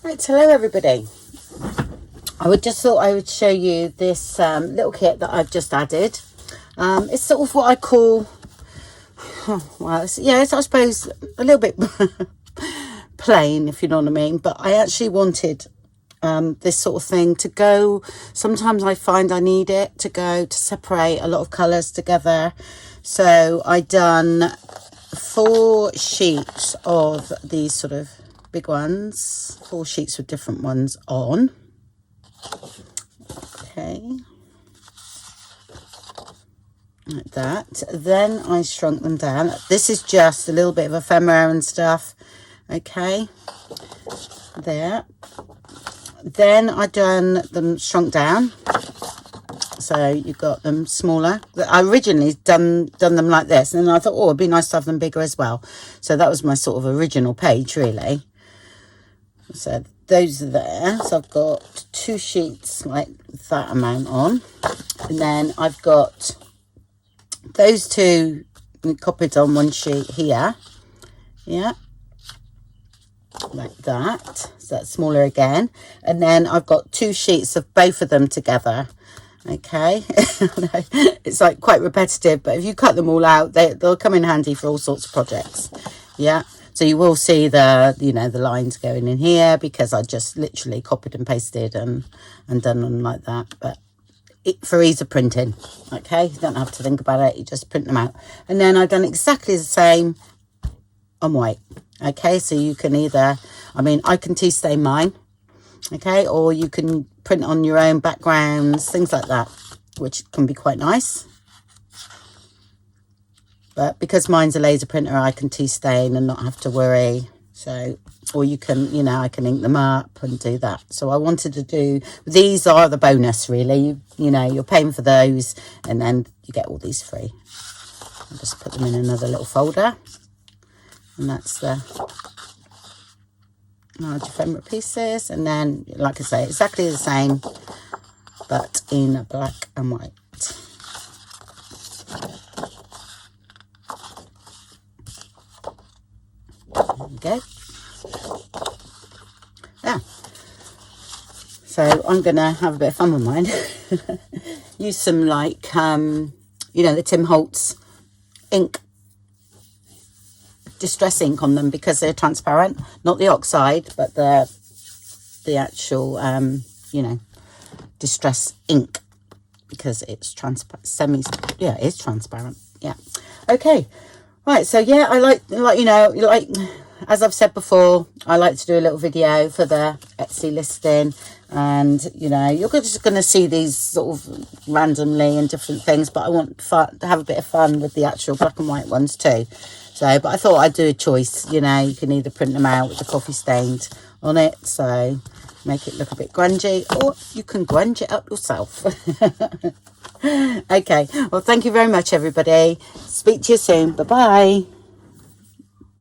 Right, hello everybody. I just thought I would show you this little kit that I've just added. It's sort of what I call, well, it's I suppose a little bit plain, if you know what I mean. But I actually wanted this sort of thing to go. Sometimes I find I need it to go to separate a lot of colours together. So I done 4 sheets of these sort of big ones, 4 sheets with different ones on. Okay, like that. Then I shrunk them down. This is just a little bit of ephemera and stuff. Okay, there. Then I done them shrunk down, so you got them smaller. I originally done them like this, and I thought, oh, it'd be nice to have them bigger as well. So that was my sort of original page, really. So those are there. So I've got 2 sheets like that amount on, and then I've got those 2 copied on one sheet here. Yeah, like that. So that's smaller again, and then I've got 2 sheets of both of them together. Okay, it's like quite repetitive, but if you cut them all out, they'll come in handy for all sorts of projects. Yeah. So you will see the, the lines going in here, because I just literally copied and pasted and done them like that. But for ease of printing, okay, you don't have to think about it. You just print them out. And then I've done exactly the same on white. Okay, so you can either, I can tea stain mine, okay, or you can print on your own backgrounds, things like that, which can be quite nice. But because mine's a laser printer, I can tea stain and not have to worry. So, or you can, I can ink them up and do that. So I wanted to do, these are the bonus really. You're paying for those, and then you get all these free. I'll just put them in another little folder. And that's the large ephemera pieces. And then, like I say, exactly the same, but in black and white. There we go. Yeah. So I'm gonna have a bit of fun with mine. Use some like the Tim Holtz ink, distress ink on them, because they're transparent, not the oxide, but the actual distress ink, because it's transparent, it's transparent. Yeah. Okay. Right, so yeah, I like as I've said before, I like to do a little video for the Etsy listing, and you're just going to see these sort of randomly and different things, but I want to have a bit of fun with the actual black and white ones too. So, but I thought I'd do a choice. You can either print them out with the coffee stained on it, so make it look a bit grungy, or you can grunge it up yourself. Okay, well, thank you very much, everybody. Speak to you soon. Bye bye.